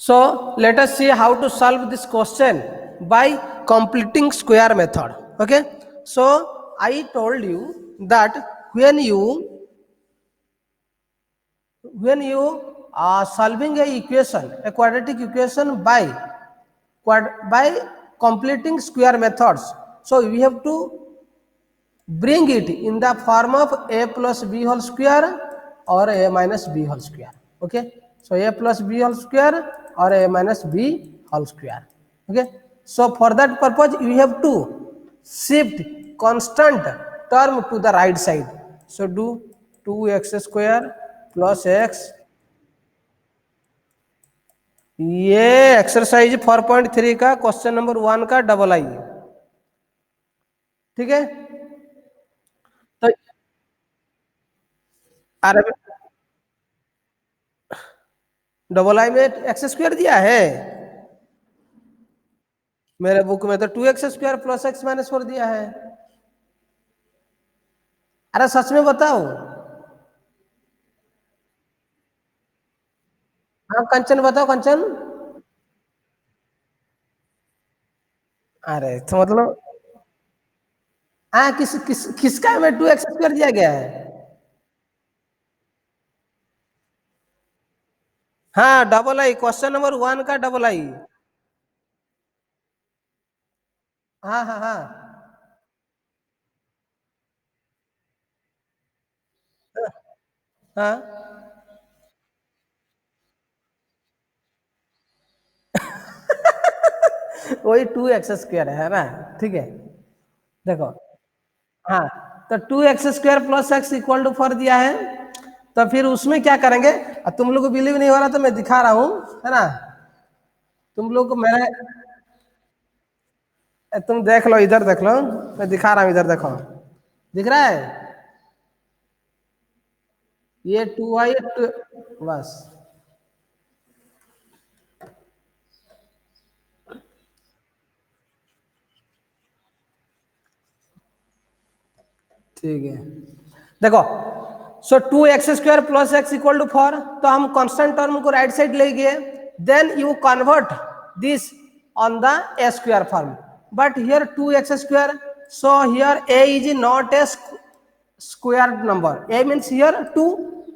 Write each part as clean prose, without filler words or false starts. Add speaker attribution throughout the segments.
Speaker 1: So let us see how to solve this question by completing square method. Okay. So I told you that when you are solving a quadratic equation by completing square methods, so we have to bring it in the form of a plus b whole square or a minus b whole square. Okay, so a plus b whole square or a minus b whole square. Okay, so for that purpose we have to shift constant term to the right side. So do 2x square plus x, ये exercise 4.3 का question number 1 का double आई। ठीक है, तो अरे double आई में x square दिया है, मेरे बुक में तो 2x square plus x minus 4 दिया है। अरे सच में बताओ। हाँ कंचन बताओ कंचन। अरे तो मतलब हाँ किस किस किसका में 2x स्क्वायर दिया गया है। हाँ डबल आई, क्वेश्चन नंबर 1 का डबल आई। हाँ हाँ हाँ हाँ, वही 2x स्क्वायर है ना। ठीक है, देखो। हाँ, तो 2x square plus x equal to 4 दिया है, तो फिर उसमें क्या करेंगे। अब तुम लोग को बिलीव नहीं हो रहा तो मैं दिखा रहा हूँ, है ना। तुम लोग को मैंने, तुम देख लो, इधर देख लो, मैं दिखा रहा हूँ, इधर देखो, दिख रहा है ये 2y बस। ठीक है, देखो। So 2x square plus x equal to 4, तो हम कांस्टेंट टर्म को राइट साइड ले गए। Then you convert this on the a square form, but here 2x square, so here a is not a squared number. A means here 2,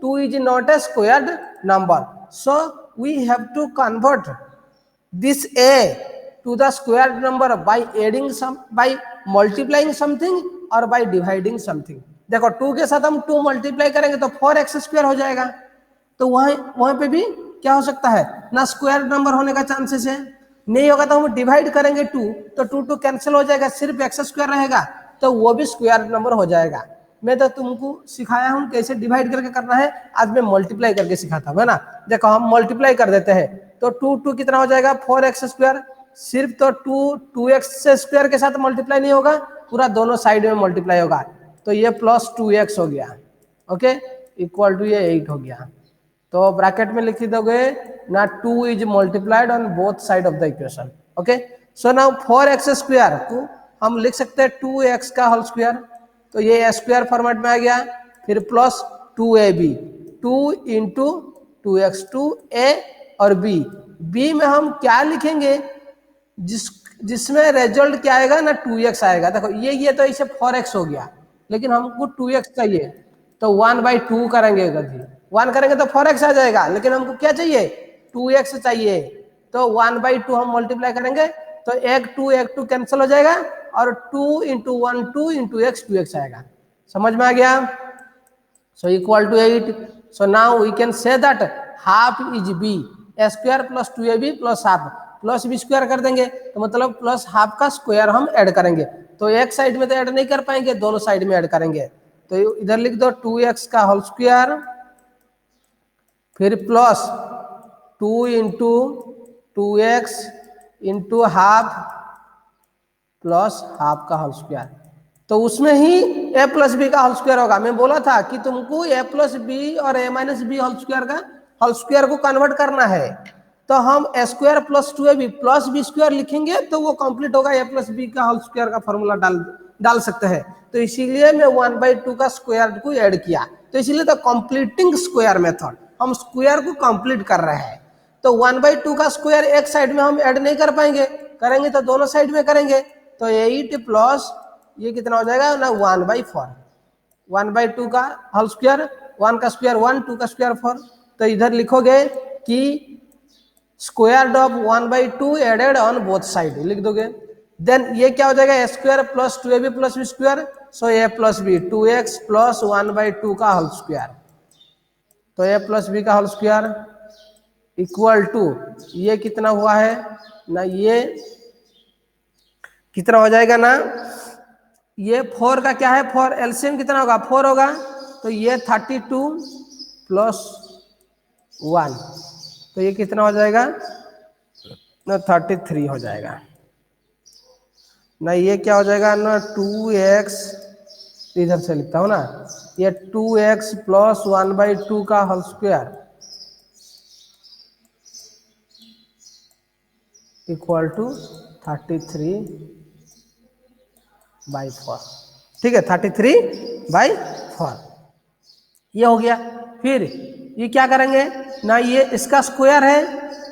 Speaker 1: 2 is not a squared number, so we have to convert this a to the squared number by adding some, by multiplying something or by dividing something. देखो 2 के साथ हम 2 multiply करेंगे तो 4x square हो जाएगा, तो वहां वहां पे भी क्या हो सकता है ना, स्क्वायर नंबर होने का चांसेस है। नहीं होगा तो हम डिवाइड करेंगे 2, तो 2 2 कैंसिल हो जाएगा, सिर्फ x स्क्वायर रहेगा, तो वो भी स्क्वायर नंबर हो जाएगा। मैं तो तुमको सिखाया हूं कैसे डिवाइड करके करना है, आज मैं मल्टीप्लाई करके सिखाता हूं, है ना। देखो हम मल्टीप्लाई कर देते हैं, तो 2 2 कितना हो जाएगा 4x स्क्वायर, सिर्फ तो 2x स्क्वायर के साथ मल्टीप्लाई नहीं होगा, पूरा दोनों साइड में मल्टीप्लाई होगा, तो ये प्लस 2x हो गया। ओके, इक्वल टू ये 8 हो गया, तो ब्रैकेट में लिख दोगे ना 2 is multiplied on both side of the equation. Okay, so now 4x square को हम लिख सकते हैं 2x का होल स्क्वायर, तो ये स्क्वायर फॉर्मेट में आ गया, फिर plus 2ab, 2 into 2x, 2a और b में हम क्या लिखेंगे, जिसमें रिजल्ट क्या आएगा ना 2x आएगा। देखो ये तो इसे 4x हो गया, लेकिन हमको 2x चाहिए, तो 1/2 करेंगे, गति 1 करेंगे तो 4x आ जाएगा, लेकिन हमको क्या चाहिए 2x चाहिए, तो 1/2 हम मल्टीप्लाई करेंगे, तो एक 2 कैंसिल हो जाएगा, और 2 इंटू 1 2 इंटू एक्स 2x आएगा। समझ में आ गया। So equal to 8, so now we can say that half is b, square plus 2ab plus half, plus b square कर देंगे, तो मतलब प्लस हाफ का स्क्वायर हम ऐड करेंगे, तो एक साइड में तो ऐड नहीं कर पाएंगे, दोनों साइड में ऐड करेंगे, तो इधर लिख दो 2x का होल स्क्वायर, फिर plus 2 into 2x into half plus half का होल स्क्वायर, तो उसमें ही a प्लस बी का होल स्क्वायर होगा। मैं बोला था कि तुमको a प्लस बी और a minus b whole square का होल स्क्वायर को कन्वर्ट करना है, तो हम a square plus 2ab plus b square लिखेंगे, तो वो कंप्लीट होगा, a प्लस बी का होल स्क्वायर का फॉर्मूला डाल सकते हैं, तो इसीलिए मैं 1/2 का स्क्वायर को ऐड किया, तो इसीलिए तो कंप्लीटिंग स्क्वायर मेथड, हम स्क्वायर को कंप्लीट कर रहे हैं। तो 1/2 का स्क्वायर एक साइड में हम ऐड नहीं कर पाएंगे, करेंगे तो दोनों साइड में करेंगे। तो 8 प्लस ये कितना हो जाएगा ना 1/4, 1/2 का होल स्क्वायर, 1 का स्क्वायर 1, 2 का स्क्वायर 4। तो इधर लिखोगे कि square of 1/2 added on both side लिख दोगे। देन ये क्या हो जाएगा, a square plus 2ab plus b square, so a plus b 2x plus 1/2 का होल स्क्वायर। तो ए प्लस बी का होल स्क्वायर इक्वल टू ये कितना हुआ है ना, ये कितना हो जाएगा ना, ये 4 का क्या है, 4 एलसीएम कितना होगा 4 होगा, तो ये 32 प्लस 1, तो ये कितना हो जाएगा ना 33 हो जाएगा ना। ये क्या हो जाएगा ना 2x, इधर से लिखता हूं ना, ये 2x प्लस 1/2 का होल स्क्वायर इक्वल टू 33/4। ठीक है, 33/4 ये हो गया। फिर ये क्या करेंगे ना, ये इसका स्क्वायर है,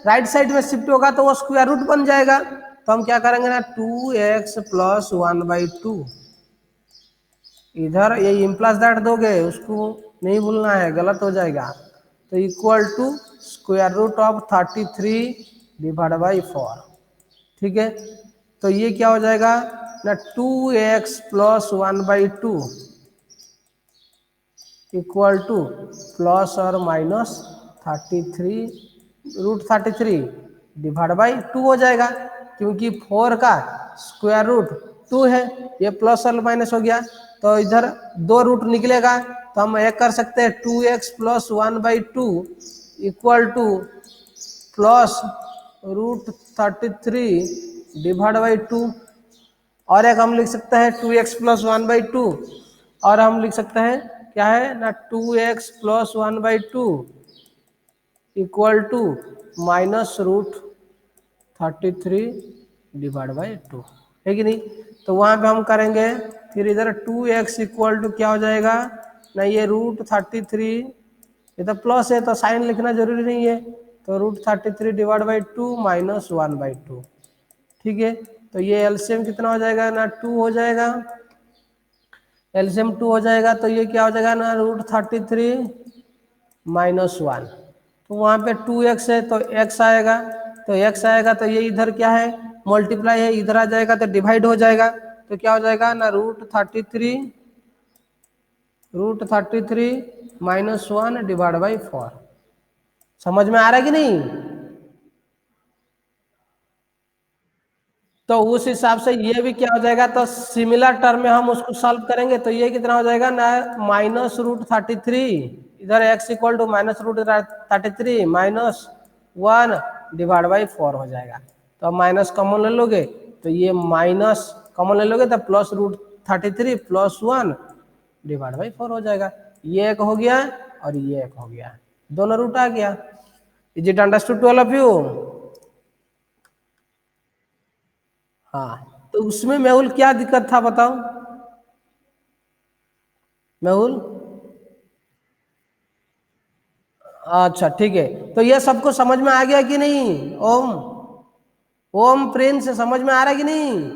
Speaker 1: राइट साइड में शिफ्ट होगा तो वो स्क्वायर रूट बन जाएगा। तो हम क्या करेंगे ना 2x प्लस 1/2, इधर ये इम्प्लस दैट दोगे, उसको नहीं भूलना है, गलत हो जाएगा। तो equal to square root of 33/4। ठीक है, तो ये क्या हो जाएगा ना 2x plus 1/2 equal two plus और माइनस 33√33/2 हो जाएगा, क्योंकि 4 का स्क्वायर रूट 2 है, ये प्लस और माइनस हो गया। तो इधर 2 रूट निकलेगा, तो हम एक कर सकते हैं 2x plus 1/2 equal two plus √33/2, और एक हम लिख सकते हैं 2x प्लस 1/2, और हम लिख सकते हैं क्या है ना 2x plus 1/2 equal to minus √33/2, है कि नहीं। तो वहां पे हम करेंगे, फिर इधर 2x इक्वल टू क्या हो जाएगा ना, ये √33, ये तो प्लस है तो साइन लिखना जरूरी नहीं है, तो √33/2 माइनस 1/2। ठीक है, तो ये एलसीएम कितना हो जाएगा ना 2 हो जाएगा, एलसीएम 2 हो जाएगा, तो ये क्या हो जाएगा ना √33 माइनस 1। तो वहाँ पे 2x है तो x आएगा, तो x आएगा तो ये इधर क्या है मल्टीप्लाई है, इधर आ जाएगा तो डिवाइड हो जाएगा। तो क्या हो जाएगा ना √33 माइनस 1/4। समझ में आ रहा है कि नहीं। तो उस हिसाब से ये भी क्या हो जाएगा, तो सिमिलर टर्म में हम उसको सॉल्व करेंगे। तो ये कितना हो जाएगा ना -√33, इधर x इक्वल टू -√33 माइनस 1/4 हो जाएगा। तो अब माइनस कॉमन ले लोगे, तो ये माइनस कॉमन ले लोगे तो प्लस √33 प्लस 1/4 हो जाएगा। ये एक हो गया और ये एक हो गया, दोनों रूट आ गया। Is it understood to all of you. हाँ, तो उसमें मेहुल क्या दिक्कत था बताओ मेहुल। अच्छा ठीक है, तो ये सबको समझ में आ गया कि नहीं। ओम, ओम प्रिंस समझ में आ रहा है कि नहीं।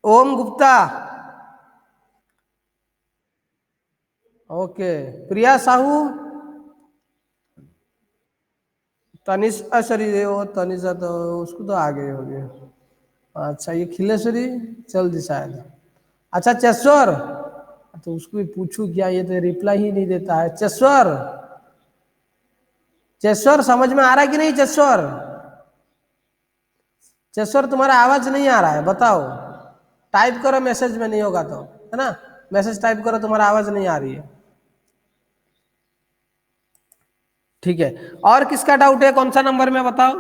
Speaker 1: ओम गुप्ता, ओके। प्रिया साहू, तनिष सॉरी वो तनिषा तो उसको तो आगे हो गया। अच्छा ये खिलेश्वरी चल दी शायद। अच्छा चेश्वर, तो उसको भी पूछू क्या, ये तो रिप्लाई ही नहीं देता है। चेश्वर, चेश्वर समझ में आ रहा है कि नहीं। चेश्वर, चेश्वर तुम्हारा आवाज नहीं आ रहा है, बताओ। टाइप करो मैसेज में, नहीं होगा तो, है ना, मैसेज टाइप करो, तुम्हारा आवाज नहीं आ रही है। ठीक है, और किसका डाउट है, कौन सा नंबर में बताओ।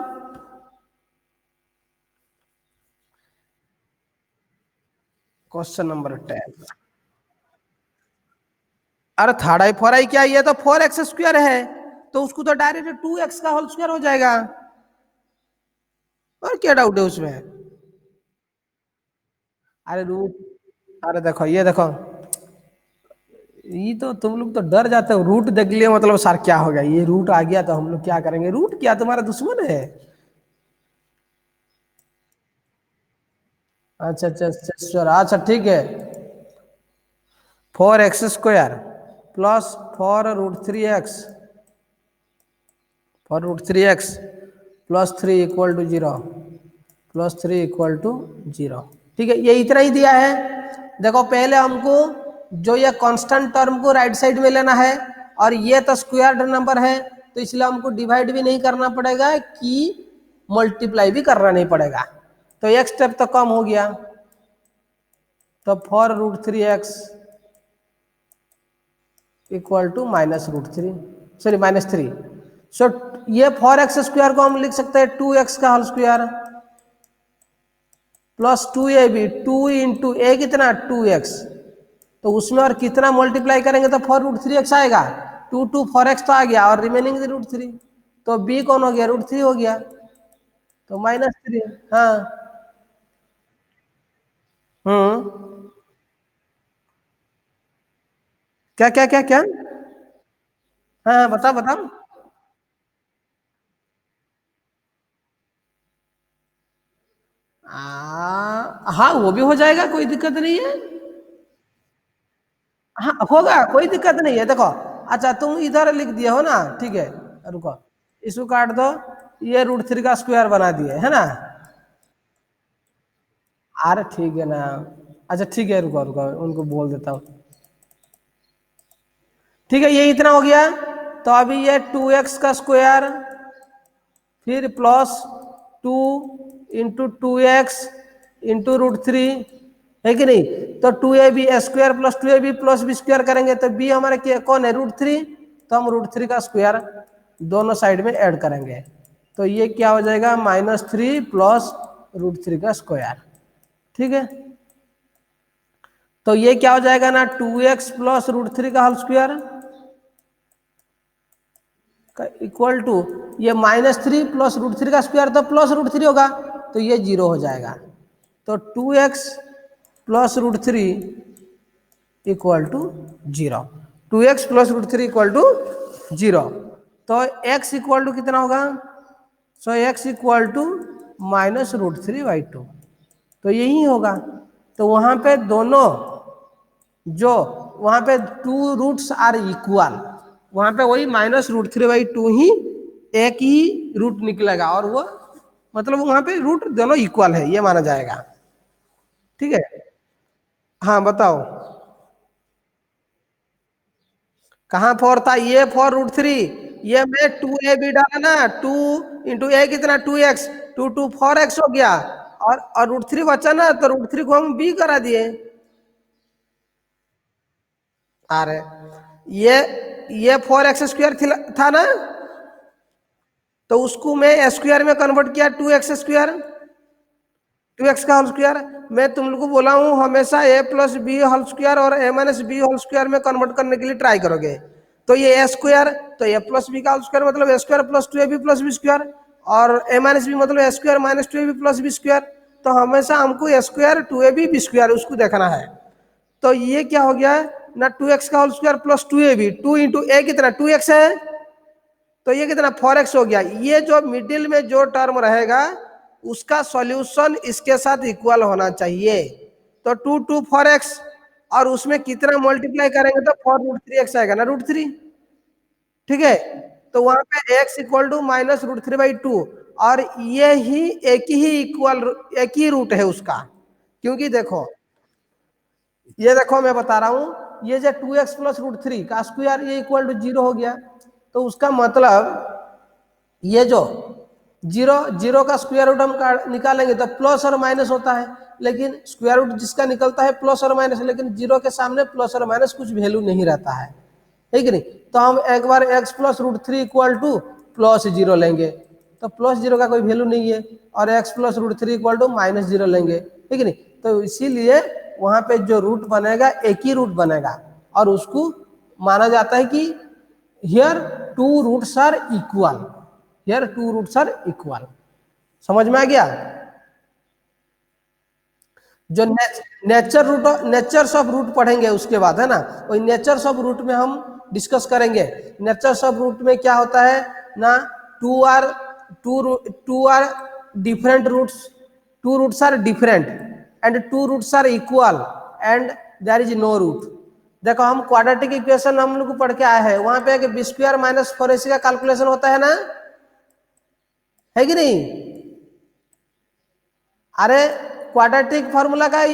Speaker 1: Question number 10। अरे 3/4 क्या, ये तो 4x² है, तो उसको तो डायरेक्ट 2x का होल स्क्वायर हो जाएगा। और क्या डाउट है उसमें। अरे रूट, अरे देखो ये देखो, ये तो तुम लोग तो डर जाते हो, रूट देख लिया मतलब सर क्या हो गया, ये रूट आ गया तो हम लोग क्या करेंगे, रूट क्या तुम्हारा दुश्मन है। अच्छा अच्छा अच्छा अच्छा अच्छा, ठीक है। 4x² plus 4√3x, 4√3x plus 3 equal to 0, plus 3 equal to 0। ठीक है, ये इतना ही दिया है। देखो पहले हमको जो ये कांस्टेंट टर्म को राइट साइड में लेना है, और ये तो स्क्वायर्ड नंबर है, तो इसलिए हमको डिवाइड भी नहीं करना पड़ेगा कि मल्टीप्लाई भी करना नहीं पड़ेगा। तो एक स्टेप तो कम हो गया। तो 4√3x इक्वल टू -√3, सॉरी -3। सो ये 4x² को हम लिख सकते हैं 2x का whole square plus 2ab, 2 × a कितना 2x, तो उसमें और कितना मल्टीप्लाई करेंगे तो 4√3x आएगा। 4x तो आ गया और रिमेनिंग √3, तो b कौन हो गया, √3 हो गया, तो -3। हाँ। हम्म। क्या क्या क्या क्या। हाँ हाँ, बताओ बताओ। हाँ वो भी हो जाएगा, कोई दिक्कत नहीं है। हाँ होगा, कोई दिक्कत नहीं है। देखो अच्छा तुम इधर लिख दिए हो ना, ठीक है, रुको, इसको काट दो, ये √3 का स्क्वायर बना दिए है ना। अरे ठीक है ना। अच्छा ठीक है, रुको रुको, उनको बोल देता हूँ। ठीक है, ये इतना हो गया। तो अभी ये 2x का स्क्वायर, फिर प्लस 2 × 2x × √3, है कि नहीं। तो 2ab² plus 2ab plus b² करेंगे तो b हमारे क्या कौन है, √3, तो हम √3 का स्क्वायर दोनों साइड में ऐड करेंगे। तो ये क्या हो जाएगा, -3 प्लस √3 का स्क्वायर। ठीक है, तो ये क्या हो जाएगा ना, 2x प्लस √3 का होल स्क्वायर इक्वल टू ये -3 प्लस √3 का स्क्वायर, तो प्लस √3 होगा, तो ये 0 हो जाएगा। तो 2x plus √3 equal to 0, 2x plus √3 equal to 0। तो x इक्वल टू कितना होगा, सो x इक्वल टू -√3/2, तो यही होगा। तो वहां पे दोनों जो वहां पे टू रूट्स आर इक्वल, वहां पे वही -√3/2 ही एक ही रूट निकलेगा, और वो मतलब वहां पे रूट दोनों इक्वल है ये माना जाएगा। ठीक है। हाँ बताओ। कहाँ 4 था, ये 4√3, ये मैं 2ab डाला ना, 2 × a कितना 2x, 4x हो गया, और √3 बचा ना, तो √3 को हम b करा दिए। अरे ये 4x² था ना, तो उसको मैं स्क्वायर में कन्वर्ट किया, 2x², 2x का होल स्क्वायर। मैं तुम लोग को बोला हूँ हमेशा a+b होल स्क्वायर और a-b होल स्क्वायर में कन्वर्ट करने के लिए ट्राई करोगे। तो ये a² तो a+b का होल स्क्वायर मतलब a² plus 2ab plus b², और a-b मतलब a² - 2ab प्लस b²। तो हमेशा हमको a² 2ab b² उसको देखना है। तो ये क्या हो गया ना, 2x का whole square plus 2ab, 2 × a कितना 2x है, तो ये कितना 4x हो गया। ये जो मिडिल में जो टर्म रहेगा उसका सॉल्यूशन इसके साथ इक्वल होना चाहिए। तो 4x, और उसमें कितना मल्टीप्लाई करेंगे तो 4√3x आएगा ना, √3। ठीक है, तो वहां पे x इक्वल टू -√3/2, और ये ही एक ही रूट है उसका। क्योंकि देखो, ये देखो मैं बता रहा हूं, ये जो 2x प्लस √3 का स्क्वायर ये इक्वल टू 0 हो गया, तो उसका मतलब ये जो 0 का स्क्वायर रूट हम निकालेंगे तो प्लस और माइनस होता है, लेकिन स्क्वायर रूट जिसका निकलता है प्लस और माइनस, लेकिन 0 के सामने प्लस और माइनस कुछ वैल्यू नहीं रहता है कि नहीं। तो हम एक बार x प्लस √3 इक्वल टू +0 लेंगे, तो +0 का कोई वैल्यू नहीं है, और x प्लस √3 इक्वल टू -0 लेंगे, ठीक है नहीं। तो इसीलिए वहां पे जो रूट बनेगा एक ही रूट बनेगा, और उसको माना जाता है कि here two roots are equal, here two roots are equal. समझ में आ गया। जो नेचर्स ऑफ रूट पढ़ेंगे उसके बाद, है ना, वही नेचर्स ऑफ रूट में हम डिस्कस करेंगे। नेचर्स ऑफ रूट में क्या होता है ना, two are two are different roots, two roots are different and two roots are equal and there is no root. देखो हम क्वाड्रेटिक इक्वेशन हम लोग पढ़ के आए हैं, वहां पे एक बी स्क्वायर माइनस 4ac का कैलकुलेशन होता है ना, है कि नहीं? अरे क्वाड्रेटिक फार्मूला का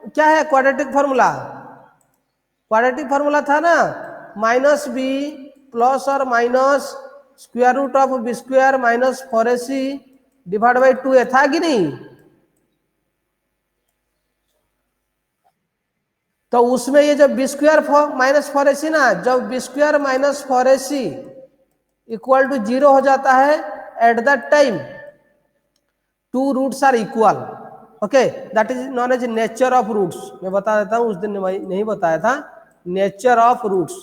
Speaker 1: क्या है? क्वाड्रेटिक फार्मूला, क्वाड्रेटिक फार्मूला था ना, माइनस बी प्लस और minus square root of b square minus 4ac divide by 2a, था कि नहीं? तो उसमें ये जब बी स्क्वायर माइनस 4ac ना, जब b square minus 4ac equal to 0 हो जाता है, at that time two roots are equal. Okay, that is known as nature of roots. मैं बता देता हूं, उस दिन नहीं बताया था, नेचर ऑफ रूट्स,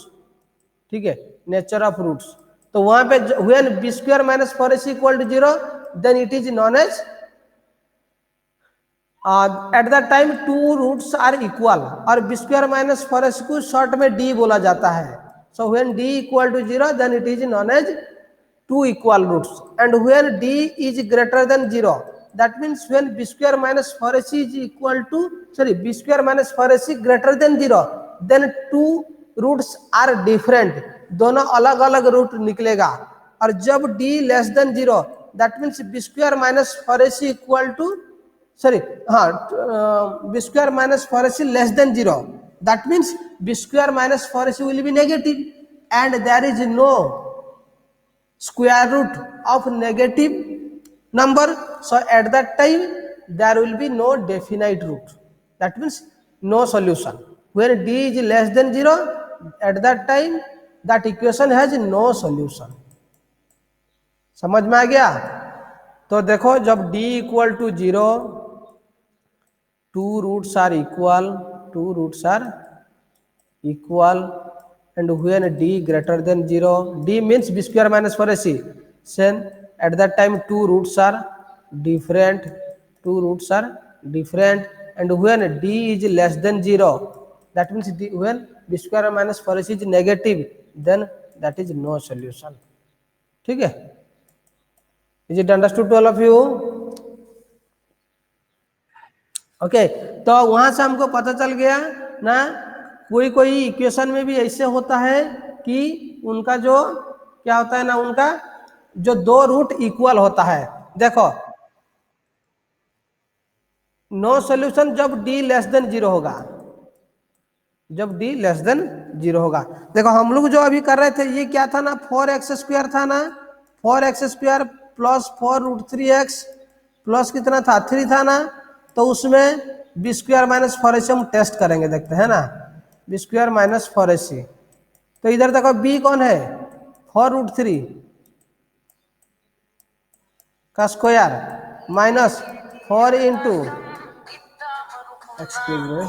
Speaker 1: ठीक है, नेचर ऑफ रूट्स। तो वहां पे when b square minus 4ac equal to 0, then it is known as at that time two roots are equal, और बी स्क्वायर माइनस 4ac को शॉर्ट में डी बोला जाता है। So when D equal to 0, then it is known as two equal roots, and when d is greater than 0, that means when b square minus 4ac is equal to, sorry, b square minus 4ac greater than 0, then two roots are different, दोनों अलग अलग root निकलेगा। और जब d less than 0, that means b square minus 4ac equal to, sorry, हाँ, b square minus 4ac less than 0, that means b square minus 4ac will be negative and there is no square root of negative number. So at that time there will be no definite root, that means no solution. When d is less than 0, at that time that equation has no solution. समझ में आ गया? तो देखो जब d equal to 0, two roots are equal, two roots are equal, and when d greater than 0, d means b square minus 4ac, then at that time two roots are different, two roots are different, and when d is less than 0, that means when b square minus 4ac is negative, then that is no solution. ठीक है? Is it understood to all of you? Okay, तो वहां से हमको पता चल गया ना, कोई कोई इक्वेशन में भी ऐसे होता है कि उनका जो क्या होता है ना, उनका जो दो रूट इक्वल होता है। देखो नो सॉल्यूशन जब d लेस देन 0 होगा, जब d लेस देन 0 होगा। देखो हम लोग जो अभी कर रहे थे ये क्या था ना, 4x स्क्वायर था ना, 4x square plus 4√3x plus कितना था, 3 था ना, तो उसमें बी स्क्वायर माइनस 4ac हम टेस्ट करेंगे, देखते हैं ना, बी स्क्वायर माइनस 4ac। तो इधर देखो b कौन है, 4√3 का square minus 4 into, excuse me,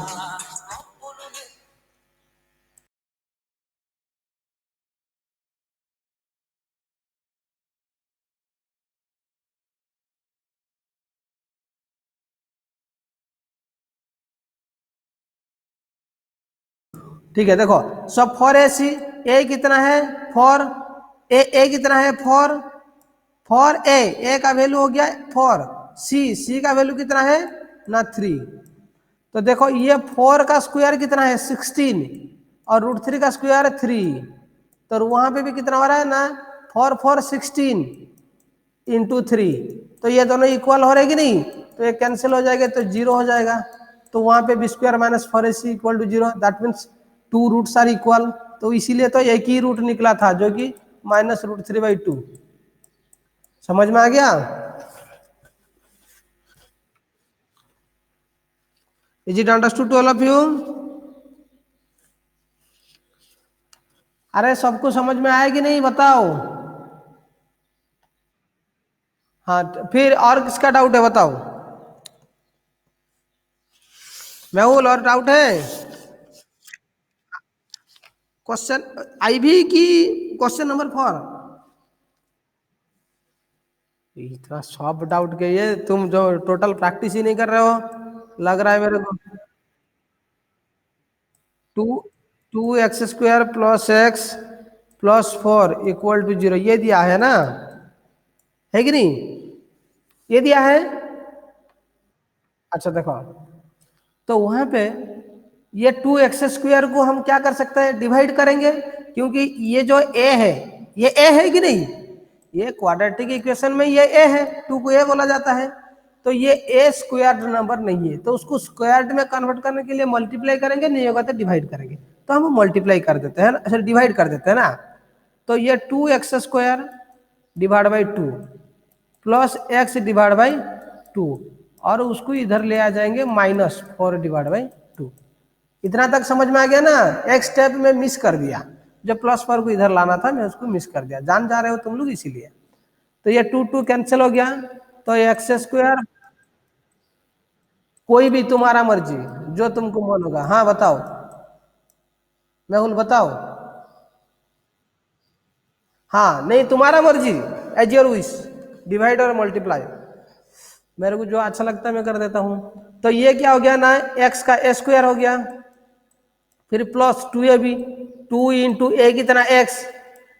Speaker 1: ठीक है। देखो सब 4ac, a कितना है 4, a कितना है 4, 4a का वैल्यू हो गया 4, c का वैल्यू कितना है ना 3। तो देखो ये 4 का स्क्वायर कितना है 16 और √3 का स्क्वायर 3, तो वहां पे भी कितना हो रहा है ना 4 4 16 इंटू 3, तो ये दोनों इक्वल हो रहे कि नहीं, तो ये कैंसिल हो जाएगा तो 0 हो जाएगा। तो वहां पे b square minus 4ac equal to 0, that means two roots are equal, तो इसीलिए तो एक ही रूट निकला था जो कि -√3/2। समझ में आ गया? Is it understood to all of you? अरे सबको समझ में आया कि नहीं बताओ? हाँ, फिर और किसका डाउट है बताओ? मेहुल और डाउट है? क्वेश्चन आईवी की क्वेश्चन नंबर 4, इतना सब डाउट के ये तुम जो टोटल प्रैक्टिस ही नहीं कर रहे हो। लग रहा है मेरे को। Two 2x² plus x plus 4 equal to 0, ये दिया है ना, है कि नहीं, ये दिया है। अच्छा देखो, तो वहां पे ये 2x² को हम क्या कर सकते हैं, डिवाइड करेंगे, क्योंकि ये जो a है, ये a है कि नहीं, ये क्वाड्रेटिक इक्वेशन में ये a है, 2 को a बोला जाता है, तो ये a स्क्वायर्ड नंबर नहीं है, तो उसको स्क्वायर्ड में कन्वर्ट करने के लिए मल्टीप्लाई करेंगे, नहीं होगा तो डिवाइड करेंगे, तो हम मल्टीप्लाई कर देते हैं, अच्छा डिवाइड कर देते हैं ना, तो ये 2x² divide by 2 plus x divide by 2, और उसको इधर ले आ जाएंगे -4 डिवाइड बाई 2। इतना तक समझ में आ गया ना, एक स्टेप में मिस कर दिया, जब +4 को इधर लाना था मैं उसको मिस कर दिया, जान जा रहे हो तुम लोग इसीलिए। तो ये 2 कैंसिल हो गया, तो x², कोई भी तुम्हारा मर्जी, जो तुमको मन होगा, हाँ बताओ मेहुल बताओ। हाँ नहीं, तुम्हारा मर्जी, एज योर विश, डिवाइड और मल्टीप्लाई, मेरे को जो अच्छा लगता है मैं कर देता हूं। तो ये क्या हो गया ना, x का a² हो गया, फिर प्लस 2a भी, 2 इंटू a कितना x,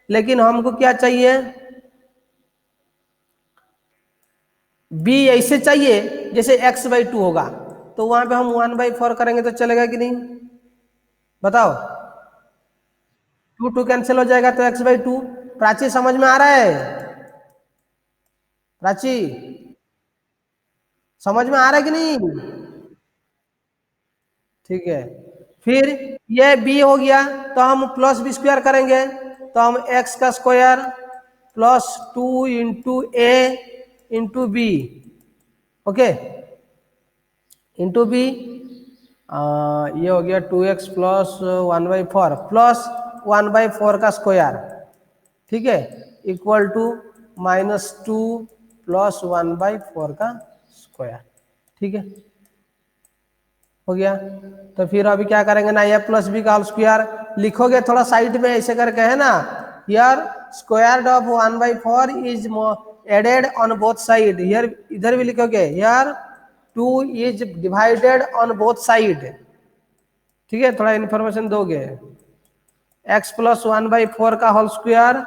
Speaker 1: लेकिन हमको क्या चाहिए, b ऐसे चाहिए जैसे x/2 होगा, तो वहां पे हम 1/4 करेंगे तो चलेगा कि नहीं, बताओ। 2 कैंसिल हो जाएगा तो x/2। प्राची समझ में आ रहा है, प्राची समझ में आ रहा है कि नहीं, ठीक है। फिर ये b हो गया, तो हम प्लस b² करेंगे, तो हम x का square plus 2 into a into b, okay, into b, ये हो गया 2x प्लस 1/4 प्लस 1/4 का स्क्वायर, ठीक है, इक्वल टू -2 प्लस 1/4 का स्क्वायर, ठीक है, हो गया। तो फिर अभी क्या करेंगे ना, a प्लस बी का होल स्क्वायर लिखोगे थोड़ा साइड में ऐसे करके, है ना, here square of 1/4 is added on both side, here इधर भी लिखोगे, here 2 is divided on both side, ठीक है, थोड़ा इन्फॉर्मेशन दोगे। x प्लस 1/4 का whole square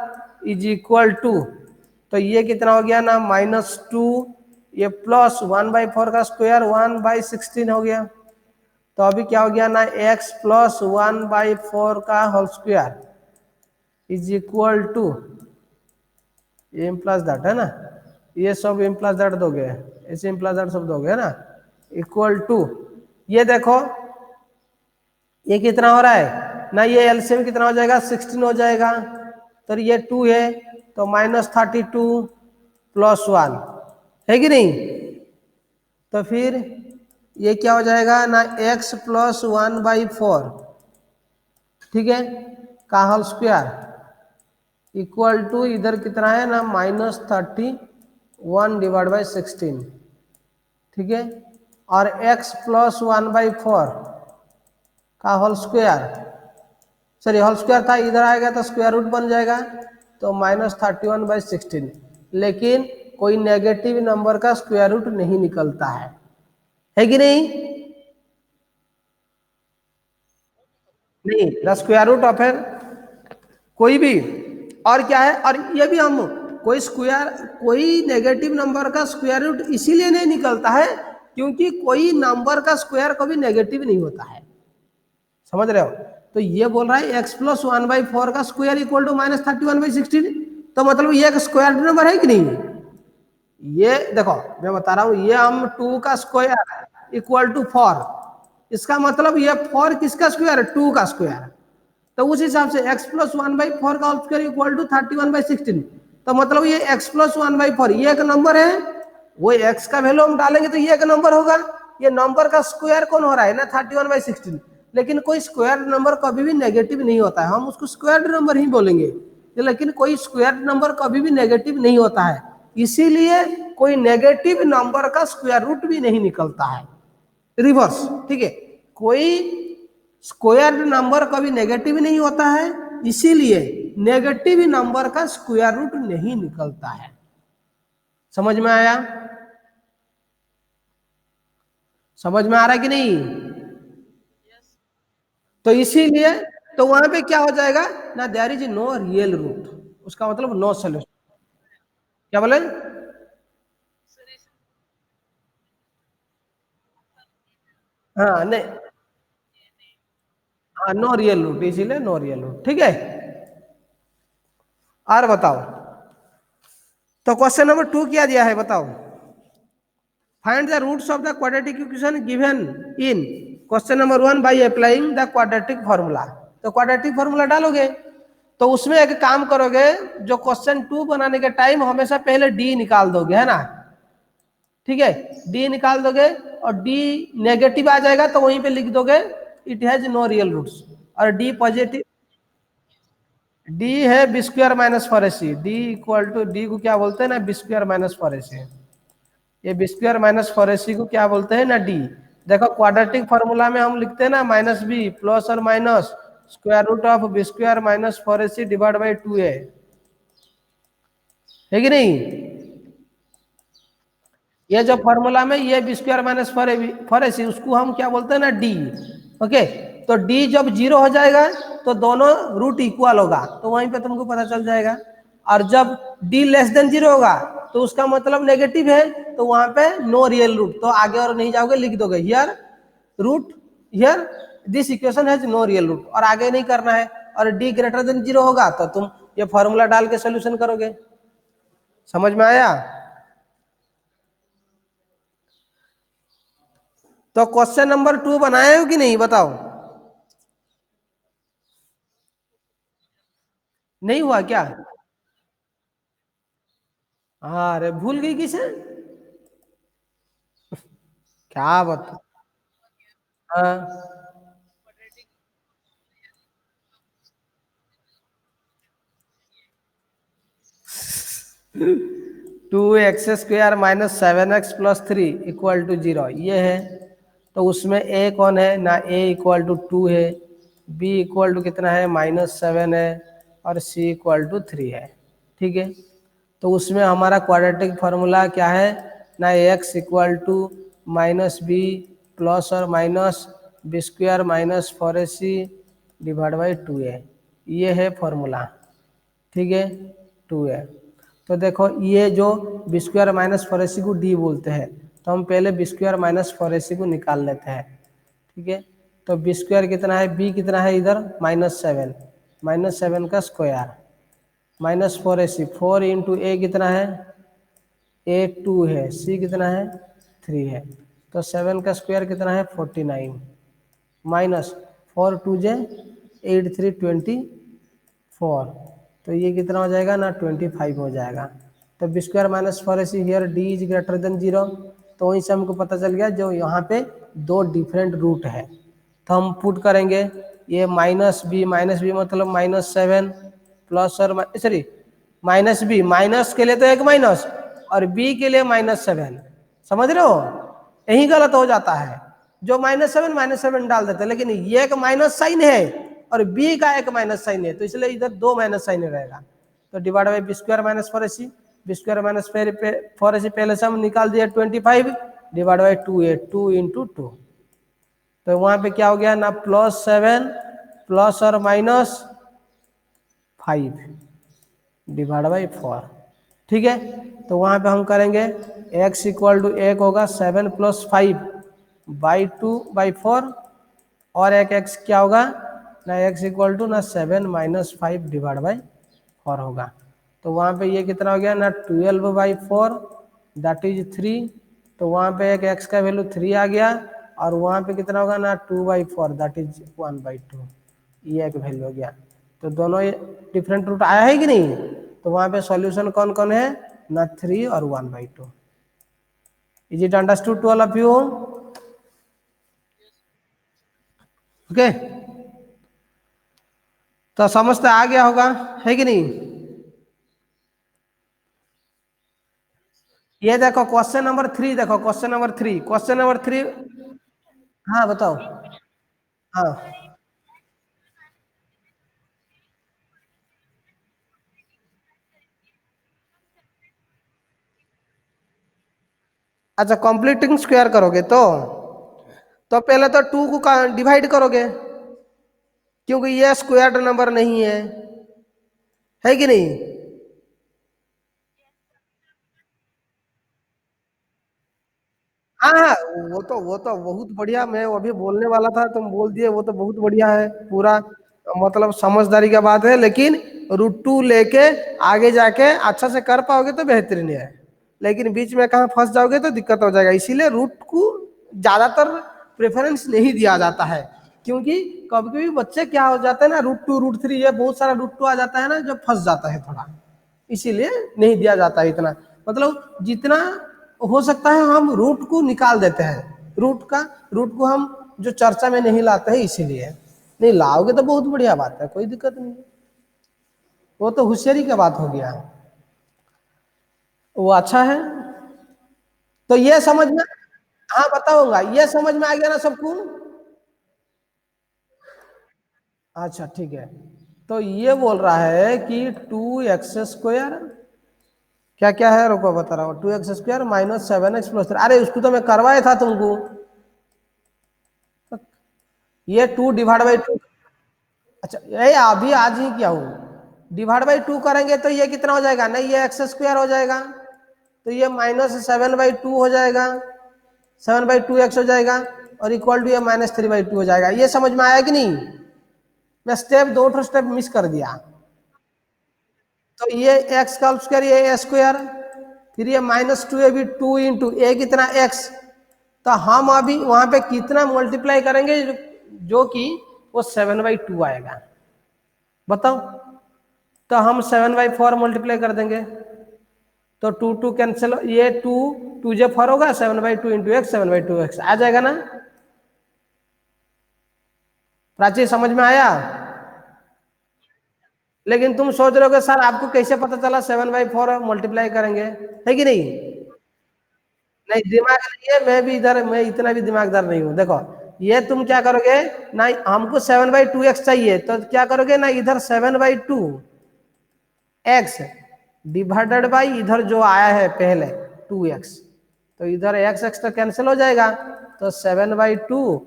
Speaker 1: is equal to, तो ये कितना हो गया ना, -2, ये प्लस 1/4 का स्क्वायर 1/16 हो गया, तो अभी क्या हो गया ना, x प्लस 1/4 का whole square is equal to m plus that, है ना, ये सब एम प्लस दैट दोगे, ऐसे एम प्लस दैट सब दोगे, है ना, इक्वल टू, ये देखो ये कितना हो रहा है ना, ये एलसीएम कितना हो जाएगा, 16 हो जाएगा, तो ये 2 है, तो -32 प्लस 1, है कि नहीं, तो फिर ये क्या हो जाएगा ना, x प्लस 1/4, ठीक है, का होल स्क्वायर इक्वल टू, इधर कितना है ना, -31 डिवाइड बाई 16, ठीक है, और x प्लस 1/4 का whole square, sorry whole square था, इधर आएगा तो स्क्वायर रूट बन जाएगा, तो -31/16, लेकिन कोई नेगेटिव नंबर का स्क्वायर रूट नहीं निकलता है कि नहीं, नहीं, the square root of n, कोई भी, और क्या है, और ये भी हम कोई स्क्वायर, कोई नेगेटिव नंबर का स्क्वायर रूट इसीलिए नहीं निकलता है क्योंकि कोई नंबर का स्क्वायर कभी नेगेटिव नहीं होता है, समझ रहे हो। तो ये बोल रहा है x प्लस 1/4 का स्क्वायर इक्वल टू -31/16, तो मतलब ये एक स्क्वायर नंबर है कि नहीं, ये देखो मैं बता रहा हूं, ये हम 2 का स्क्वायर इक्वल टू 4, इसका मतलब ये 4 किसका स्क्वायर है, 2 का स्क्वायर, तो उस हिसाब से x प्लस 1/4 का होल स्क्वायर इक्वल टू 31/16, तो मतलब ये x प्लस 1/4 ये एक नंबर है, वो x का वैल्यू हम डालेंगे तो ये एक नंबर होगा, ये नंबर का स्क्वायर कौन हो रहा है ना, 31/16, लेकिन कोई स्क्वायर नंबर कभी भी नेगेटिव नहीं होता है, हम उसको स्क्वायर नंबर ही बोलेंगे, लेकिन कोई स्क्वायर नंबर कभी भी नेगेटिव नहीं होता है, इसीलिए कोई नेगेटिव नंबर का स्क्वायर रूट भी नहीं निकलता है, रिवर्स, ठीक है, कोई स्क्वायर नंबर कभी नेगेटिव नहीं होता है, इसीलिए नेगेटिव नंबर का स्क्वायर रूट नहीं निकलता है, समझ में आया, समझ में आ रहा है कि नहीं? तो इसीलिए तो वहां पे क्या हो जाएगा ना, there is no real root, उसका मतलब नो सोल्यूशन। क्या बोले? हाँ नहीं, हाँ नो रियल रूट, इसीलिए नो रियल रूट, ठीक है। और बताओ, तो क्वेश्चन नंबर 2 क्या दिया है बताओ? Find the roots of the quadratic equation given in question number 1 by applying the quadratic formula. तो क्वाड्रेटिक फार्मूला डालोगे, तो उसमें एक काम करोगे, जो क्वेश्चन 2 बनाने के टाइम हमेशा पहले डी निकाल दोगे, है ना? ठीक है, डी निकाल दोगे, और डी नेगेटिव आ जाएगा तो वहीं पे लिख दोगे it has no real roots. और डी पॉजिटिव, डी है b square minus four a c, D equal to, D को क्या बोलते हैं ना, b square minus four a c. ये b square minus four a c को क्या बोलते हैं ना, डी। देखो क्वाड्रेटिक फॉर्मूला में हम लिखते हैं ना माइनस बी प्लस और minus square root of b square minus four a c divide by 2 है कि नहीं? ये जो फॉर्मूला में ये b square minus four a c, उसको हम क्या बोलते हैं ना, डी। ओके, तो डी जब जीरो हो जाएगा तो दोनों रूट इक्वल होगा, तो वहीं पे तुमको पता चल जाएगा। और जब डी लेस देन जीरो होगा तो उसका मतलब नेगेटिव है, तो वहां पे नो रियल रूट, तो आगे और नहीं जाओगे, लिख दोगे here root, here this equation has no real root, और आगे नहीं करना है। और डी ग्रेटर देन जीरो होगा तो तुम ये फॉर्मूला डाल के सोल्यूशन करोगे। समझ में आया? तो क्वेश्चन नंबर 2 बनाए हो कि नहीं बताओ? नहीं हुआ क्या? हाँ, अरे भूल गई किसे? क्या बता, हाँ। 2x² minus 7x plus 3 equal to 0, ये है। तो उसमें ए कौन है ना, ए इक्वल टू 2 है, बी इक्वल टू कितना है -7 है, और सी इक्वल टू 3 है। ठीक है, तो उसमें हमारा क्वाड्रेटिक फार्मूला क्या है ना, x equal to minus b plus और minus b square minus four a c divide by 2 है, ये है फॉर्मूला। ठीक है, 2 है। तो देखो ये जो B square minus four a c को डी बोलते हैं, तो हम पहले B square minus four a c को निकाल लेते हैं। ठीक है, तो बी स्क्वायर कितना है, बी कितना है इधर -7, -7 का square minus four a C, 4 into ए कितना है, ए 2 है, सी कितना है 3 है, तो 7 का स्क्वायर कितना है 49, माइनस 4 2 8 3 24, तो ये कितना हो जाएगा ना 25 हो जाएगा। तो b square minus four a c here D is greater than 0, तो वहीं से हमको पता चल गया जो यहाँ पे दो डिफरेंट रूट है, तो हम पुट करेंगे ये माइनस बी मतलब -7 प्लस और सॉरी माइनस बी, माइनस के लिए तो एक माइनस, और बी के लिए -7, समझ रहे हो? यही गलत हो जाता है, जो -7 डाल देते हैं, लेकिन ये एक माइनस साइन है और बी का एक माइनस साइन है, तो इसलिए इधर दो माइनस साइन रहेगा। तो divide by b square minus four a c, b square minus four a c पहले से हम निकाल दिया 25 डिवाइड बाई 2 है, 2 इंटू 2, तो वहां पे क्या हो गया ना +7 प्लस और -5 डिवाइड बाई 4। ठीक है, तो वहां पे हम करेंगे x इक्वल टू एक होगा 7 + 5 बाई 2 बाई 4, और एक x क्या होगा ना, x इक्वल टू ना 7 - 5 डिवाइड बाई 4 होगा। तो वहां पे ये कितना हो गया ना 12/4 दैट इज 3, तो वहां पे एक x का वैल्यू 3 आ गया, और वहां पे कितना होगा ना 2/4 दैट इज 1/2, ये एक वैल्यू हो गया। तो दोनों डिफरेंट रूट आया है कि नहीं? तो वहां पे सॉल्यूशन कौन कौन है ना, 3 और 1/2। Is it understood to all of you? Okay, तो समझते आ गया होगा, है कि नहीं? ये देखो क्वेश्चन नंबर 3, देखो क्वेश्चन नंबर 3। हाँ बताओ। हाँ, अच्छा कंप्लीटिंग स्क्वायर करोगे तो तो पहले तो 2 को डिवाइड करोगे, क्योंकि ये स्क्वायर्ड नंबर नहीं है कि नहीं? हाँ हाँ, वो तो बहुत बढ़िया, मैं वो भी बोलने वाला था, तुम बोल दिए, वो तो बहुत बढ़िया है पूरा, मतलब समझदारी का बात है। लेकिन √2 लेके आगे जाके अच्छा से कर पाओगे तो बेहतरीन है, लेकिन बीच में कहाँ फंस जाओगे तो दिक्कत हो जाएगा। इसीलिए रूट को ज्यादातर प्रेफरेंस नहीं दिया जाता है, क्योंकि कभी कभी बच्चे क्या हो जाते हैं ना, √2 √3 ये बहुत सारा √2 आ जाता है ना, जो फंस जाता है थोड़ा, इसीलिए नहीं दिया जाता है इतना। मतलब जितना हो सकता है हम रूट को निकाल देते हैं, रूट को हम जो चर्चा में नहीं लाते हैं, इसीलिए। नहीं लाओगे तो बहुत बढ़िया बात है, कोई दिक्कत नहीं है, वो तो होशियारी का बात हो गया, वो अच्छा है। तो ये समझ में, हाँ बताऊंगा, ये समझ में आ गया ना सबको? अच्छा ठीक है। तो ये बोल रहा है कि 2x², क्या क्या है रुको बता रहा हूँ, 2x² -7x+3, अरे उसको तो मैं करवाया था तुमको। ये 2 डिवाइड बाई 2, अच्छा ये अभी आज ही किया हूँ। डिवाइड बाई 2 करेंगे तो ये कितना हो जाएगा, नहीं ये x² हो जाएगा, तो ये -7/2 हो जाएगा, 7/2x हो जाएगा, और इक्वल टू ये -3/2 हो जाएगा। ये समझ में आया कि नहीं? मैं स्टेप 2 स्टेप मिस कर दिया। तो ये x का स्क्वायर, ये a², फिर ये -2, ये भी 2 इंटू ए कितना x, तो हम अभी वहां पे कितना मल्टीप्लाई करेंगे, जो कि वो 7/2 आएगा। बताओ, तो हम 7/4 मल्टीप्लाई कर देंगे, तो 2 कैंसिल, ये 2 2 j 4 होगा, 7/2 इंटू एक्स, 7/2x आ जाएगा ना? प्राची समझ में आया? लेकिन तुम सोच रहे हो कि सर आपको कैसे पता चला 7/4 मल्टीप्लाई करेंगे, है कि नहीं? नहीं दिमाग नहीं है, मैं भी इधर, मैं इतना भी दिमागदार नहीं हूं। देखो ये तुम क्या करोगे ना, हमको 7/2x चाहिए, तो क्या करोगे ना, इधर 7/2x डिवाइडेड बाई इधर जो आया है पहले 2x, तो इधर एक्स एक्स तो कैंसिल हो जाएगा, तो 7/2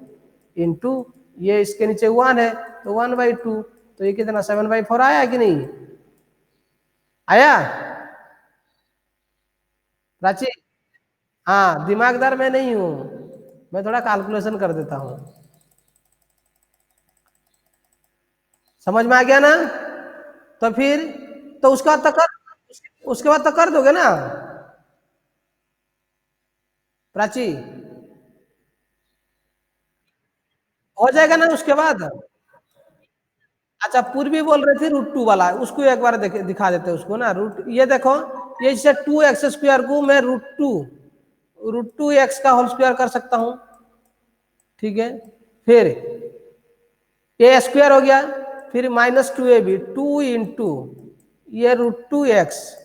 Speaker 1: इंटू ये इसके नीचे 1 है, तो 1/2, तो ये कितना 7/4 आया कि नहीं आया? प्राची, हाँ दिमागदार मैं नहीं हूं, मैं थोड़ा कैलकुलेशन कर देता हूं। समझ में आ गया ना? तो फिर, तो उसका तो कर, उसके बाद तो कर दोगे ना प्राची, हो जाएगा ना उसके बाद? अच्छा पूर्वी बोल रहे थे √2 वाला, उसको एक बार दिखा देते उसको ना, रूट, ये देखो, ये जैसे 2x² को मैं √2 x का होल स्क्वायर कर सकता हूं, ठीक है? फिर a² हो गया, फिर -2ab, 2 इंटू ये √2x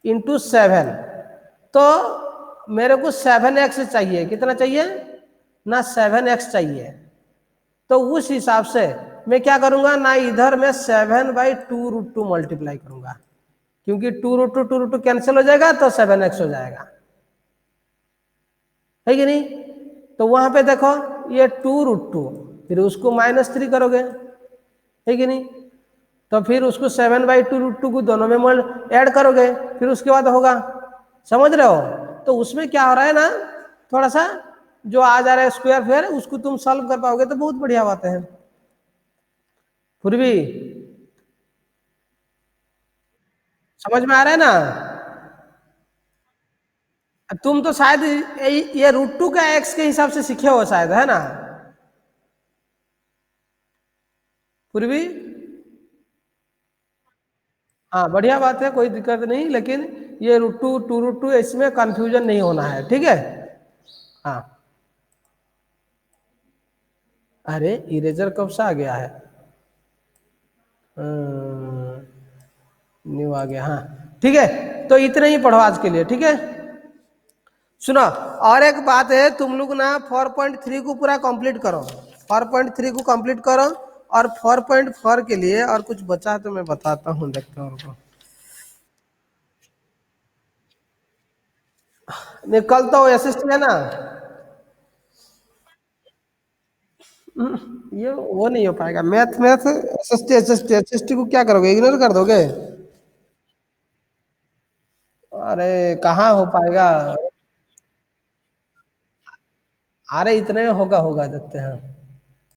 Speaker 1: इंटू 7, तो मेरे को 7x चाहिए, कितना चाहिए ना, 7x चाहिए। तो उस हिसाब से मैं क्या करूंगा ना, इधर मैं 7/2 √2 मल्टीप्लाई करूंगा, क्योंकि 2 √2 कैंसिल हो जाएगा, तो 7x हो जाएगा, है कि नहीं? तो वहां पे देखो, ये 2 √2, फिर उसको -3 करोगे, है कि नहीं? तो फिर उसको 7/2 √2 को दोनों में ऐड करोगे, फिर उसके बाद होगा, समझ रहे हो? तो उसमें क्या हो रहा है ना, थोड़ा सा जो आ जा रहा है स्क्वायर फिर उसको तुम सॉल्व कर पाओगे तो बहुत बढ़िया बात है। फिर भी समझ में आ रहा है ना? तुम तो शायद ये √2 का एक्स के हिसाब से सीखे हो शायद, है ना? फिर भी हाँ बढ़िया बात है, कोई दिक्कत नहीं, लेकिन ये √2 2 √2 इसमें कंफ्यूजन नहीं होना है, ठीक है? हाँ। अरे इरेजर कब से आ गया है? न्यू आ गया, हाँ ठीक है। तो इतने ही पढ़ो आज के लिए, ठीक है? सुनो, और एक बात है, तुम लोग ना 4.3 को पूरा कंप्लीट करो, 4.3 को कंप्लीट करो, और 4.4 के लिए और कुछ बचा है तो मैं बताता हूँ, देखता हूँ। नहीं कल तो एसएसटी है ना, ये वो नहीं हो पाएगा। Math math SST SST SST को क्या करोगे, इग्नोर कर दोगे? अरे कहाँ हो पाएगा। अरे इतने में होगा, होगा देखते हैं।